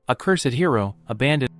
A cursed hero, abandoned.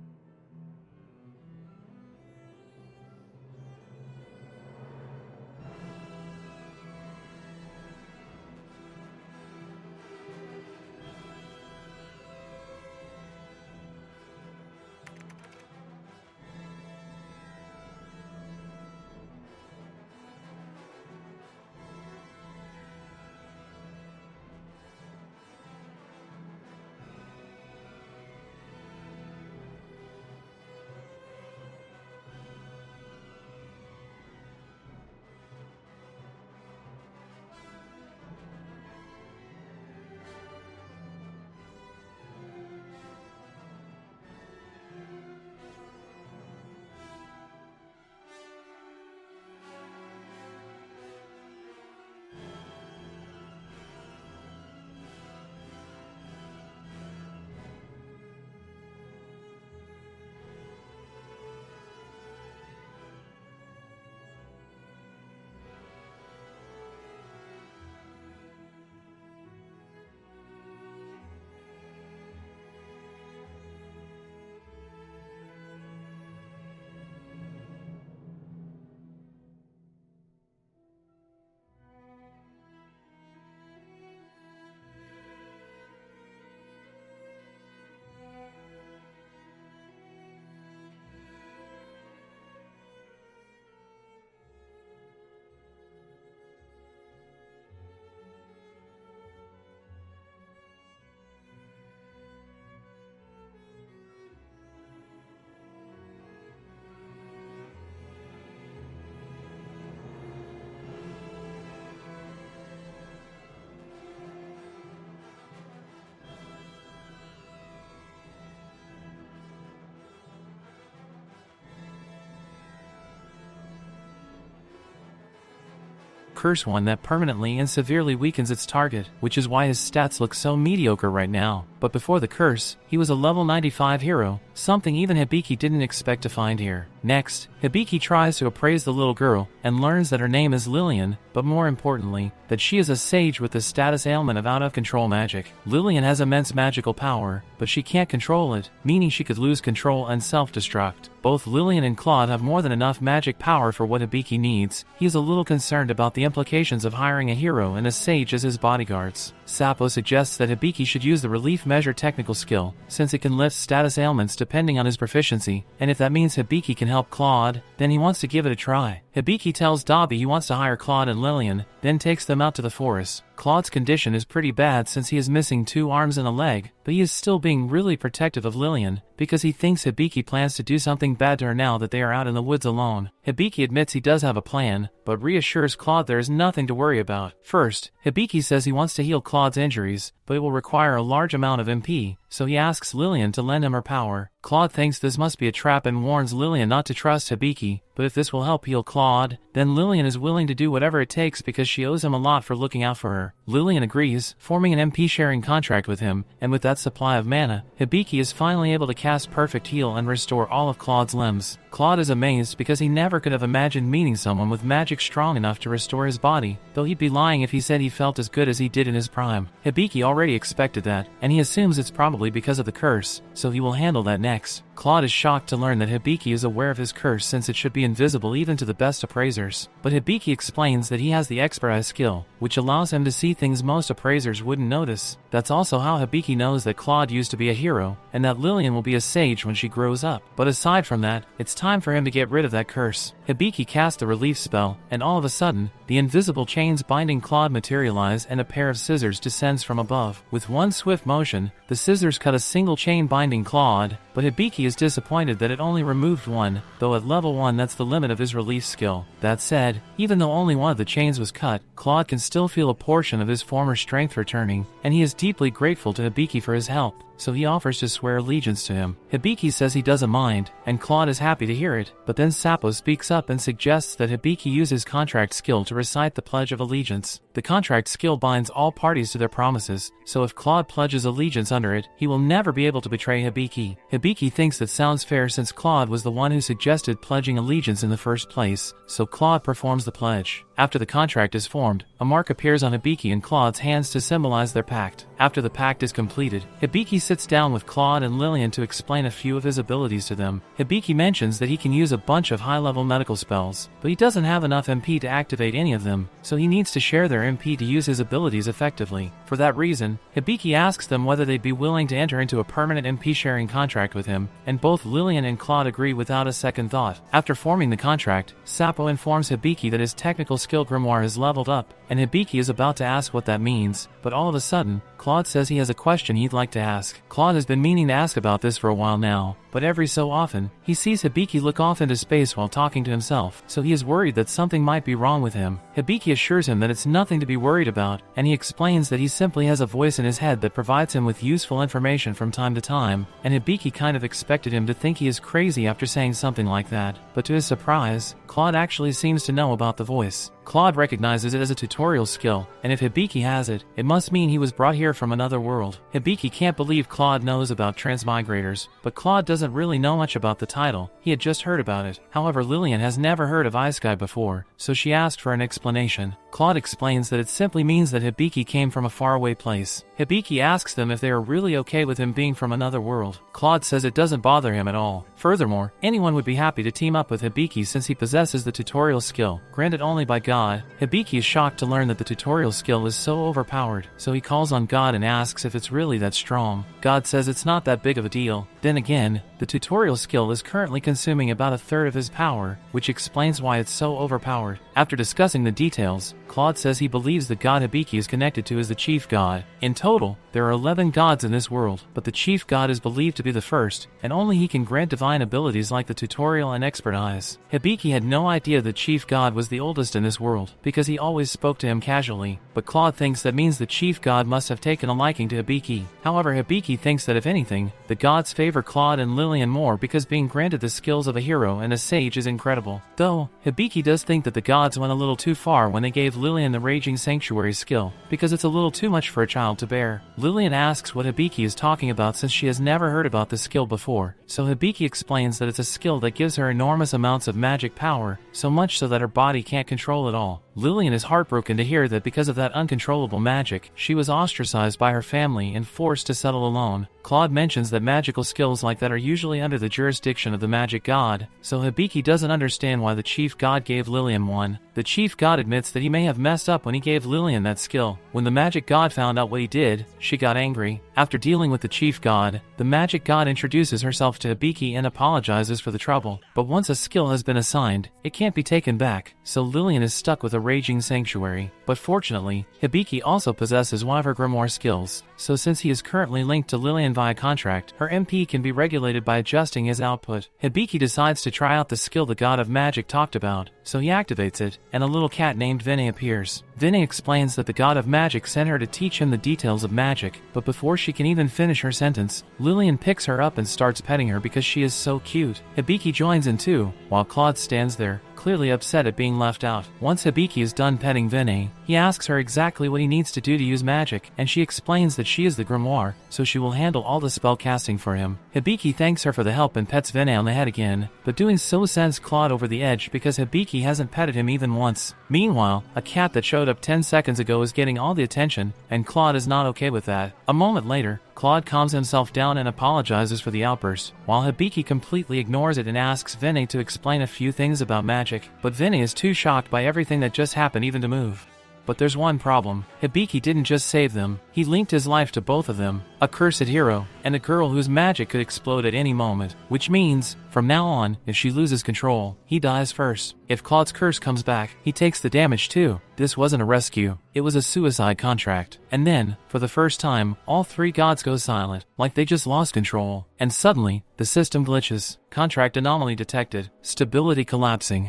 Curse one that permanently and severely weakens its target, which is why his stats look so mediocre right now. But before the curse, he was a level 95 hero, something even Hibiki didn't expect to find here. Next, Hibiki tries to appraise the little girl, and learns that her name is Lillian, but more importantly, that she is a sage with the status ailment of out-of-control magic. Lillian has immense magical power, but she can't control it, meaning she could lose control and self-destruct. Both Lillian and Claude have more than enough magic power for what Hibiki needs. He is a little concerned about the implications of hiring a hero and a sage as his bodyguards. Sappo suggests that Hibiki should use the relief measure technical skill, since it can lift status ailments depending on his proficiency, and if that means Hibiki can help Claude, then he wants to give it a try. Hibiki tells Dabi he wants to hire Claude and Lillian, then takes them out to the forest. Claude's condition is pretty bad since he is missing 2 arms and a leg, but he is still being really protective of Lillian, because he thinks Hibiki plans to do something bad to her now that they are out in the woods alone. Hibiki admits he does have a plan, but reassures Claude there is nothing to worry about. First, Hibiki says he wants to heal Claude's injuries, but it will require a large amount of MP, so he asks Lillian to lend him her power. Claude thinks this must be a trap and warns Lillian not to trust Hibiki, but if this will help heal Claude, then Lillian is willing to do whatever it takes because she owes him a lot for looking out for her. Lillian agrees, forming an MP sharing contract with him, and with that supply of mana, Hibiki is finally able to cast Perfect Heal and restore all of Claude's limbs. Claude is amazed because he never could have imagined meeting someone with magic strong enough to restore his body, though he'd be lying if he said he felt as good as he did in his prime. Hibiki already expected that, and he assumes it's probably because of the curse, so he will handle that next. Claude is shocked to learn that Hibiki is aware of his curse since it should be invisible even to the best appraisers. But Hibiki explains that he has the Expertise skill, which allows him to see things most appraisers wouldn't notice. That's also how Hibiki knows that Claude used to be a hero, and that Lillian will be a sage when she grows up. But aside from that, it's time for him to get rid of that curse. Hibiki casts a relief spell, and all of a sudden, the invisible chains binding Claude materialize and a pair of scissors descends from above. With one swift motion, the scissors cut a single chain binding Claude, but Hibiki is disappointed that it only removed one, though at level 1 that's the limit of his relief skill. That said, even though only one of the chains was cut, Claude can still feel a portion of his former strength returning, and he is deeply grateful to Hibiki for his help, so he offers to swear allegiance to him. Hibiki says he doesn't mind, and Claude is happy to hear it, but then Sappo speaks up and suggests that Hibiki use his contract skill to recite the Pledge of Allegiance. The contract skill binds all parties to their promises, so if Claude pledges allegiance under it, he will never be able to betray Hibiki. Hibiki thinks that sounds fair since Claude was the one who suggested pledging allegiance in the first place, so Claude performs the pledge. After the contract is formed, a mark appears on Hibiki and Claude's hands to symbolize their pact. After the pact is completed, Hibiki sits down with Claude and Lillian to explain a few of his abilities to them. Hibiki mentions that he can use a bunch of high-level medical spells, but he doesn't have enough MP to activate any of them, so he needs to share their MP to use his abilities effectively. For that reason, Hibiki asks them whether they'd be willing to enter into a permanent MP sharing contract with him, and both Lillian and Claude agree without a second thought. After forming the contract, Sappo informs Hibiki that his technical skill grimoire has leveled up, and Hibiki is about to ask what that means, but all of a sudden, Claude says he has a question he'd like to ask. Claude has been meaning to ask about this for a while now, but every so often, he sees Hibiki look off into space while talking to himself, so he is worried that something might be wrong with him. Hibiki assures him that it's nothing to be worried about, and he explains that he simply has a voice in his head that provides him with useful information from time to time, and Hibiki kind of expected him to think he is crazy after saying something like that, but to his surprise, Claude actually seems to know about the voice. Claude recognizes it as a tutorial skill, and if Hibiki has it, it must mean he was brought here from another world. Hibiki can't believe Claude knows about transmigrators, but Claude doesn't really know much about the title, he had just heard about it. However, Lillian has never heard of Isekai before, so she asked for an explanation. Claude explains that it simply means that Hibiki came from a faraway place. Hibiki asks them if they are really okay with him being from another world. Claude says it doesn't bother him at all. Furthermore, anyone would be happy to team up with Hibiki since he possesses the tutorial skill, granted only by God. Hibiki is shocked to learn that the tutorial skill is so overpowered, so he calls on God and asks if it's really that strong. God says it's not that big of a deal. Then again, the tutorial skill is currently consuming about a third of his power, which explains why it's so overpowered. After discussing the details, Claude says he believes the god Hibiki is connected to is the chief god. In total, there are 11 gods in this world, but the chief god is believed to be the first, and only he can grant divine abilities like the tutorial and expert eyes. Hibiki had no idea the chief god was the oldest in this world, because he always spoke to him casually, but Claude thinks that means the chief god must have taken a liking to Hibiki. However, Hibiki thinks that if anything, the gods favor Claude and Lillian more because being granted the skills of a hero and a sage is incredible. Though, Hibiki does think that the gods went a little too far when they gave Lillian the Raging Sanctuary skill, because it's a little too much for a child to bear. Lillian asks what Hibiki is talking about since she has never heard about the skill before, so Hibiki explains that it's a skill that gives her enormous amounts of magic power, so much so that her body can't control it all. Lillian is heartbroken to hear that because of that uncontrollable magic, she was ostracized by her family and forced to settle alone. Claude mentions that magical skills like that are usually under the jurisdiction of the magic god, so Hibiki doesn't understand why the chief god gave Lillian one. The chief god admits that he may have messed up when he gave Lillian that skill. When the magic god found out what he did, she got angry. After dealing with the chief god, the magic god introduces herself to Hibiki and apologizes for the trouble. But once a skill has been assigned, it can't be taken back, so Lillian is stuck with a Raging Sanctuary. But fortunately, Hibiki also possesses one of her grimoire skills, so since he is currently linked to Lillian via contract, her MP can be regulated by adjusting his output. Hibiki decides to try out the skill the god of magic talked about, so he activates it, and a little cat named Vinay appears. Vinay explains that the god of magic sent her to teach him the details of magic, but before she can even finish her sentence, Lillian picks her up and starts petting her because she is so cute. Hibiki joins in too, while Claude stands there, clearly upset at being left out. Once Hibiki is done petting Vinay, he asks her exactly what he needs to do to use magic, and she explains that she is the grimoire, so she will handle all the spell casting for him. Hibiki thanks her for the help and pets Vinay on the head again, but doing so sends Claude over the edge because Hibiki hasn't petted him even once. Meanwhile, a cat that showed up 10 seconds ago is getting all the attention, and Claude is not okay with that. A moment later, Claude calms himself down and apologizes for the outburst, while Hibiki completely ignores it and asks Vinay to explain a few things about magic, but Vinay is too shocked by everything that just happened even to move. But there's one problem. Hibiki didn't just save them, he linked his life to both of them, a cursed hero, and a girl whose magic could explode at any moment, which means, from now on, if she loses control, he dies first. If Claude's curse comes back, he takes the damage too. This wasn't a rescue, it was a suicide contract. And then, for the first time, all three gods go silent, like they just lost control. And suddenly, the system glitches. Contract anomaly detected. Stability collapsing.